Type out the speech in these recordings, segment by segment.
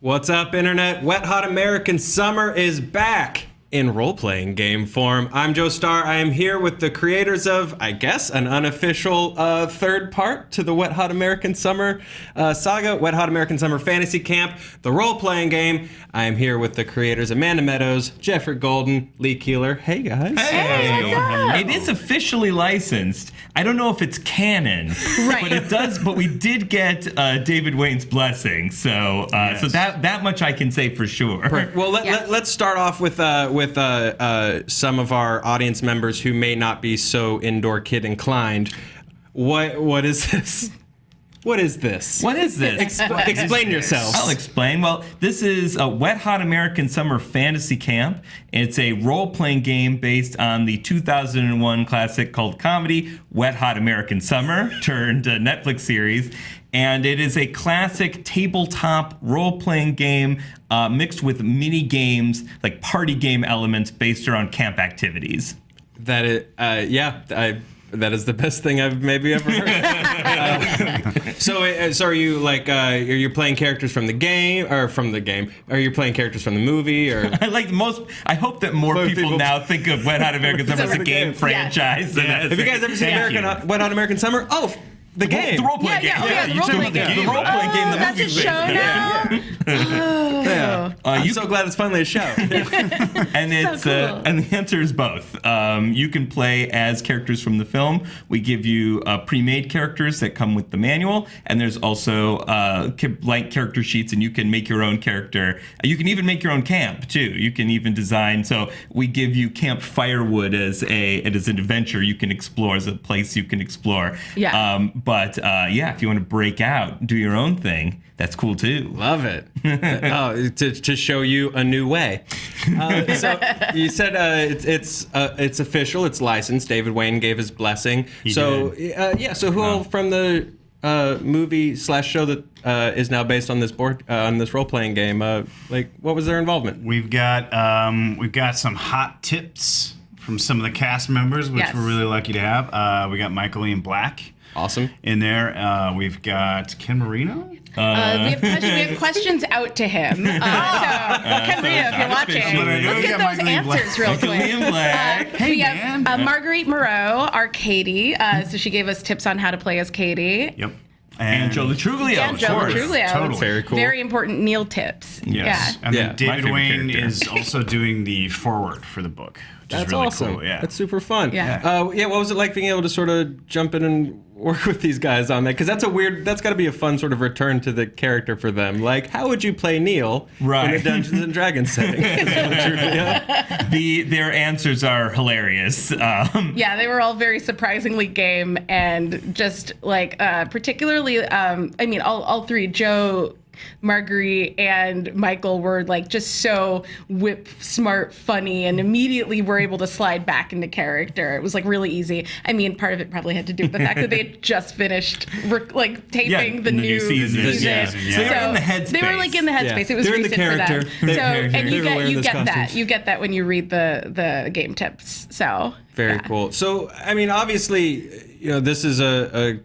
What's up, Internet? Wet Hot American Summer is back in role-playing game form. I'm Joe Starr. I am here with the creators of, I guess, an unofficial third part to the Wet Hot American Summer saga, Wet Hot American Summer Fantasy Camp, the role-playing game. I am here with the creators Amanda Meadows, Jeffrey Golden, Lee Keeler. Hey, guys. Hey, what's up? It is officially licensed. I don't know if it's canon, right? But it does. But we did get David Wayne's blessing, so so that much I can say for sure. Right. Well, let's start off with some of our audience members who may not be so indoor kid inclined. What is this? What is this? What is this? Explain yourselves. I'll explain. Well, this is a Wet Hot American Summer Fantasy Camp. It's a role-playing game based on the 2001 classic cult comedy Wet Hot American Summer turned Netflix series. And it is a classic tabletop role-playing game mixed with mini games, like party game elements based around camp activities. That is, that is the best thing I've maybe ever heard. So are you like, are you playing characters from the game, or from the game? Are you playing characters from the movie, or? I hope that more people now think of Wet Hot American Summer as a game franchise. Yeah. Have you guys ever seen Wet Hot American Summer? Oh. The game. The role-playing game. The role-playing game. The role-playing game. The that's movie a show now? Yeah. I'm so glad it's finally a show. And it's so cool. And the answer is both. You can play as characters from the film. We give you pre-made characters that come with the manual, and there's also blank character sheets, and you can make your own character. You can even make your own camp too. You can even design. So we give you Camp Firewood as an adventure you can explore, as a place you can explore. Yeah. But if you want to break out, do your own thing, that's cool too. Love it. To show you a new way. So you said it's official, it's licensed. David Wayne gave his blessing. So who from the movie / show that is now based on this this role playing game? What was their involvement? We've got some hot tips from some of the cast members, which we're really lucky to have. We got Michael Ian Black. Awesome. In there, we've got Ken Marino. We have questions out to him. So, Ken Marino, if you're watching, let's get those answers real quick. We have Marguerite Moreau, our Katie. So she gave us tips on how to play as Katie. Yep. And Joe Latruglio, of course. Totally. Very cool. Very important Neil tips. Yes. Yeah. And then David Wayne character. is also doing the foreword for the book, which That's is really awesome. cool. Yeah. That's super fun. Yeah. What was it like being able to sort of jump in and work with these guys on that? Because that's got to be a fun sort of return to the character for them. Like, how would you play Neil in a Dungeons and Dragons setting? Their answers are hilarious. They were all very surprisingly game, and just like particularly, all three, Joe, Marguerite, and Michael were like just so whip smart, funny, and immediately were able to slide back into character. It was like really easy. I mean, part of it probably had to do with the fact that they had just finished taping the new season. Yeah. So they were in the headspace. They were like in the headspace. It was They're in the recent character. for them. And you get that. Costumes. You get that when you read the game tips. So very cool. So I mean, obviously, this is a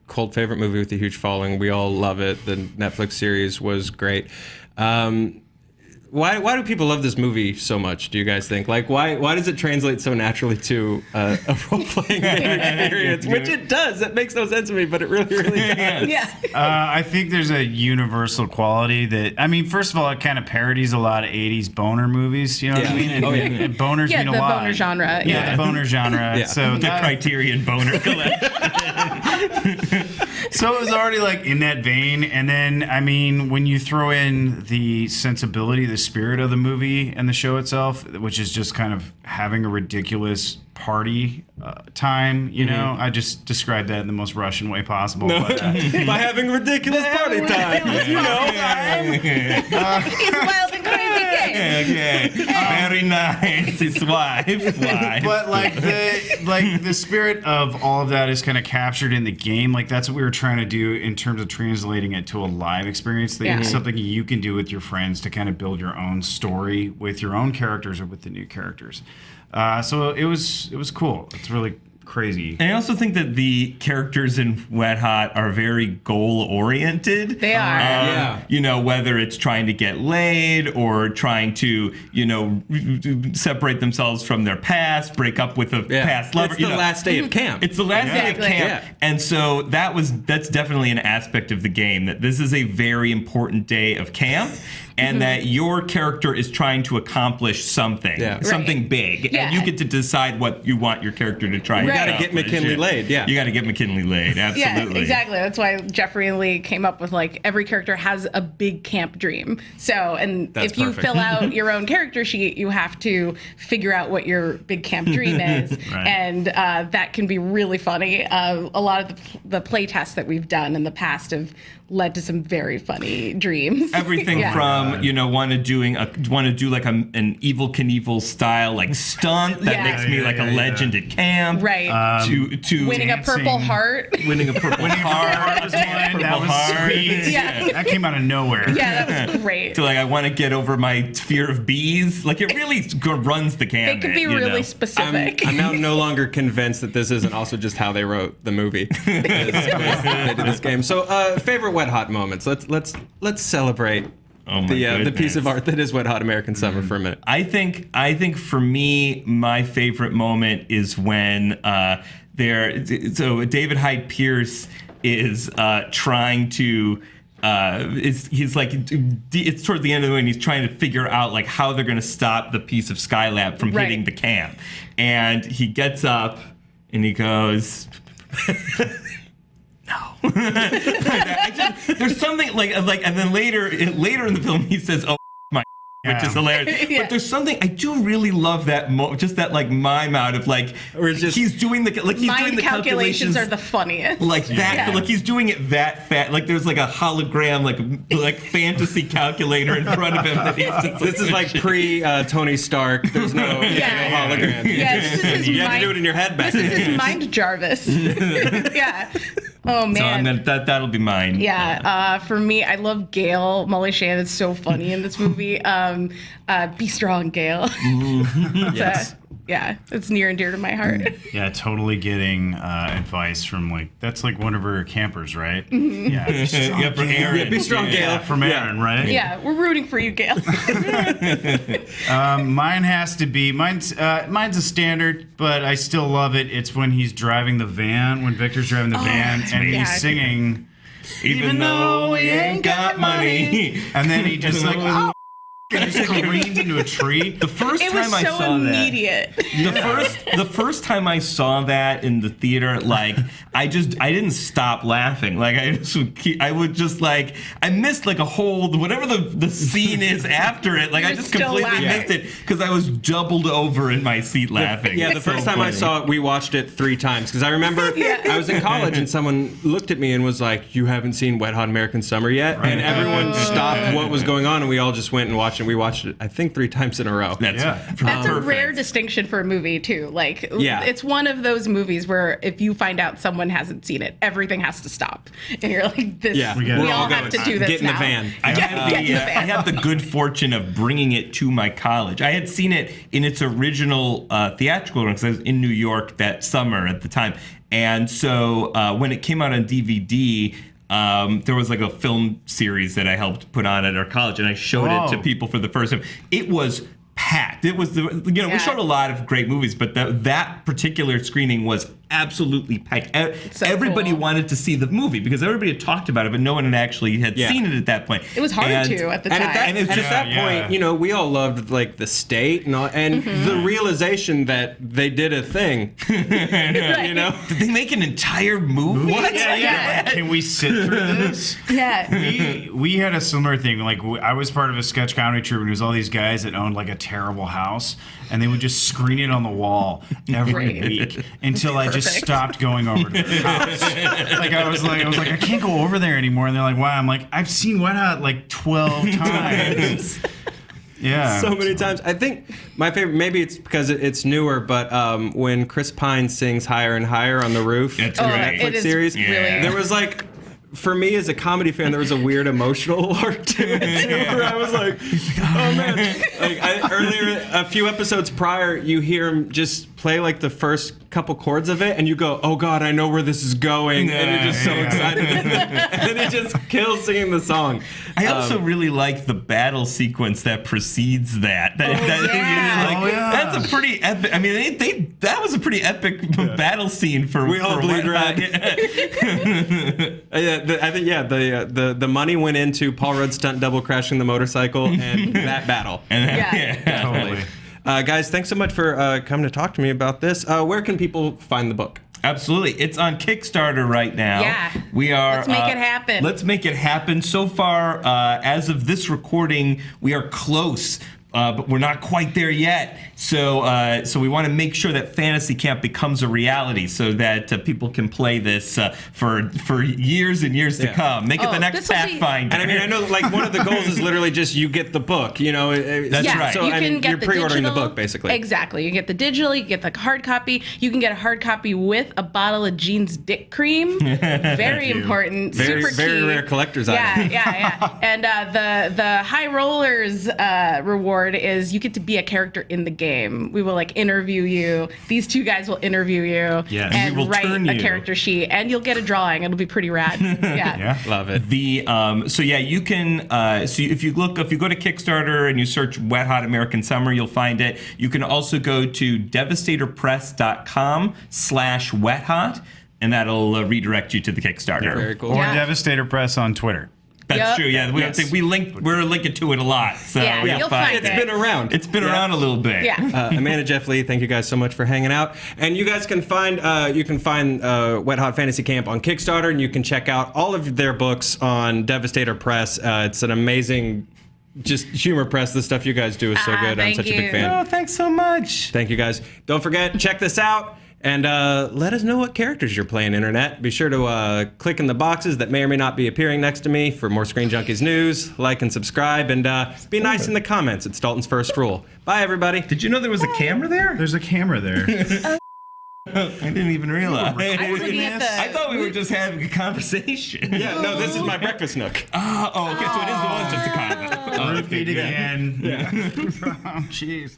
cult favorite movie with a huge following. We all love it. The Netflix series was great. Why do people love this movie so much, do you guys think? Like, why does it translate so naturally to a role-playing experience? Which it does. That makes no sense to me, but it really, really does. Yeah. I think there's a universal quality that, first of all, it kind of parodies a lot of 80s boner movies, you know what I mean? And boners mean a lot. Yeah, the boner genre. Yeah, the boner genre. Yeah. So The Criterion Boner Collection. So it was already like in that vein. And then, when you throw in the sensibility, the spirit of the movie and the show itself, which is just kind of having a ridiculous party time, I just described that in the most Russian way possible. No. But, By having ridiculous party time. It's wild and crazy game. Very nice. His wife. But the spirit of all of that is kind of captured in the game. Like that's what we were trying to do in terms of translating it to a live experience. It's something you can do with your friends to kind of build your own story with your own characters or with the new characters. So it was cool. It's really crazy. And I also think that the characters in Wet Hot are very goal-oriented. They are. Yeah. You know, whether it's trying to get laid or trying to, you know, separate themselves from their past, break up with a past lover. It's the last day of camp. It's the last day of Exactly. camp. Yeah. And so that's definitely an aspect of the game, that this is a very important day of camp. And that your character is trying to accomplish something, something Right. big, Yeah. and you get to decide what you want your character to try. You and gotta get accomplish. McKinley laid, yeah. You got to get McKinley laid, absolutely. Yeah, exactly. That's why Jeffrey and Lee came up with like every character has a big camp dream. So, and That's if you perfect. fill out your own character sheet, you have to figure out what your big camp dream is, Right. and that can be really funny. A lot of the play tests that we've done in the past have led to some very funny dreams. Everything Yeah. from want to do like an Evil Knievel style like stunt that Yeah. makes me like a legend at camp, Right. To Winning a Purple dancing. Heart. winning a Purple Heart. was one. That was Heart. sweet. Yeah. That came out of nowhere. Yeah, that was great. To like I want to get over my fear of bees. Like it really runs the gamut. It could be you really know? specific. I'm now no longer convinced that this isn't also just how they wrote the movie. They did this game. So, favorite Wet Hot moments. Let's celebrate Oh my the piece of goodness. art that is Wet Hot American Summer for a minute. I think for me, my favorite moment is when David Hyde Pierce is trying to. He's like, it's toward the end of the way, and he's trying to figure out like how they're going to stop the piece of Skylab from Right. hitting the camp, and he gets up and he goes. No. There's something like, and then later in the film he says, "Oh my," which is hilarious. Yeah. But there's something I do really love that just that like mime out of like, Or just- he's doing the Mind calculations are the funniest. like that, Yeah. like he's doing it that fat. Like there's like a hologram, like fantasy calculator in front of him. That he's just, This is like pre Tony Stark. There's no, no hologram. Yeah, this is his You had to mind- do it in your head back This is then. his mind Jarvis. Yeah. Oh so man. that'll be mine. Yeah, for me, I love Gail. Molly Shannon is so funny in this movie. Be strong, Gail. Yes. Yeah, it's near and dear to my heart. Yeah, totally getting advice from that's like one of her campers, right? Yeah, be strong, Yeah, from Gail. Aaron. Yeah, be strong, Gail. Yeah, from Aaron, right? Yeah, we're rooting for you, Gail. Mine has to be mine's a standard, but I still love it. It's when he's driving the van, when Victor's driving the van, and right. he's singing, Even though we ain't got money. and then he just like, oh, and just careened into a tree. The first It was time I so saw immediate. the first time I saw that in the theater, like I didn't stop laughing. Like I would just like I missed like a whole whatever the scene is after it. Like I You're just still completely laughing. missed it because I was doubled over in my seat laughing. Yeah, the It's so first time I funny. saw it, we watched it 3 times because I remember I was in college and someone looked at me and was like, "You haven't seen Wet Hot American Summer yet?" And everyone stopped what was going on and we all just went and watched it. We watched it, I think, 3 times in a row. That's That's a rare distinction for a movie too. Like, Yeah. it's one of those movies where if you find out someone hasn't seen it, everything has to stop, and you're like, "This, Yeah, we we're all all have going. to do this Get in the now." van. I Get had, in the I van. had the good fortune of bringing it to my college. I had seen it in its original theatrical run because I was in New York that summer at the time. And so when it came out on DVD, there was like a film series that I helped put on at our college, and I showed it to Whoa. people for the first time. It was packed. It was we Yeah. showed a lot of great movies, but that particular screening was absolutely packed. So Everybody cool. wanted to see the movie because everybody had talked about it, but no one had actually seen it at that point. It was hard And- to at the And time. at that, And it's and just- at that Yeah, point, yeah. you know, we all loved like the state and all, and the realization that they did a thing. You know, Did they make an entire movie? What? Yeah. Can we sit through this? Yeah. We had a similar thing. Like I was part of a sketch comedy troupe, and it was all these guys that owned like a terrible house, and they would just screen it on the wall every Great. week until I just Perfect. stopped going over to the house. Like I was like, I can't go over there anymore. And they're like, why? I'm like, I've seen Wet Hot like 12 times. Yeah. so many times. I think my favorite, maybe it's because it's newer, but when Chris Pine sings "Higher and Higher" on the roof, That's in the great. Netflix It is series, really there was like. For me as a comedy fan, there was a weird emotional arc to it too, where I was like, "Oh man!" Like earlier, a few episodes prior, you hear him just play like the first couple chords of it, and you go, "Oh God, I know where this is going," and you're just so excited, and then he just kills singing the song. I also really like the battle sequence that precedes that. That's a pretty epic. I mean, that was a pretty epic battle scene for. We all bleed red. I think the money went into Paul Rudd's stunt double crashing the motorcycle and that battle. Totally. Guys, thanks so much for coming to talk to me about this. Where can people find the book? Absolutely. It's on Kickstarter right now. Yeah. We are. Let's make it happen. Let's make it happen. So far, as of this recording, we are close. But we're not quite there yet. So we want to make sure that Fantasy Camp becomes a reality so that people can play this for years and years to come. Make it the next Pathfinder. And I mean, I know like one of the goals is literally just you get the book, you know. That's right. So you're pre-ordering the book basically. Exactly. You get the digital, you get the hard copy. You can get a hard copy with a bottle of Jean's dick cream. Very important. Very, super key. very rare collector's item. Yeah. And the High Rollers reward is you get to be a character in the game. We will like interview you. These two guys will interview you and we will write turn a you. character sheet, and you'll get a drawing. It'll be pretty rad. Yeah. Love it. You can if you go to Kickstarter and you search Wet Hot American Summer, you'll find it. You can also go to devastatorpress.com/wethot, and that'll redirect you to the Kickstarter. Very cool. Or Devastator Press on Twitter. That's true. Yeah, we're linking to it a lot. So you'll find It's been around. It's been around a little bit. Yeah. Amanda, Jeff Lee, thank you guys so much for hanging out. And you guys can find Wet Hot Fantasy Camp on Kickstarter, and you can check out all of their books on Devastator Press. It's an amazing, just humor press. The stuff you guys do is so good. I'm such a big fan. Oh, thanks so much. Thank you guys. Don't forget, check this out. And let us know what characters you're playing, Internet. Be sure to click in the boxes that may or may not be appearing next to me for more Screen Junkies news. Like and subscribe, and be nice in the comments. It's Dalton's first rule. Bye, everybody. Did you know there was a camera there? There's a camera there. I didn't even realize. I was looking at the. I thought we were just having a conversation. Yeah, no, this is my breakfast nook. Okay, so it was just a comment. Repeat again. Yeah. Jeez.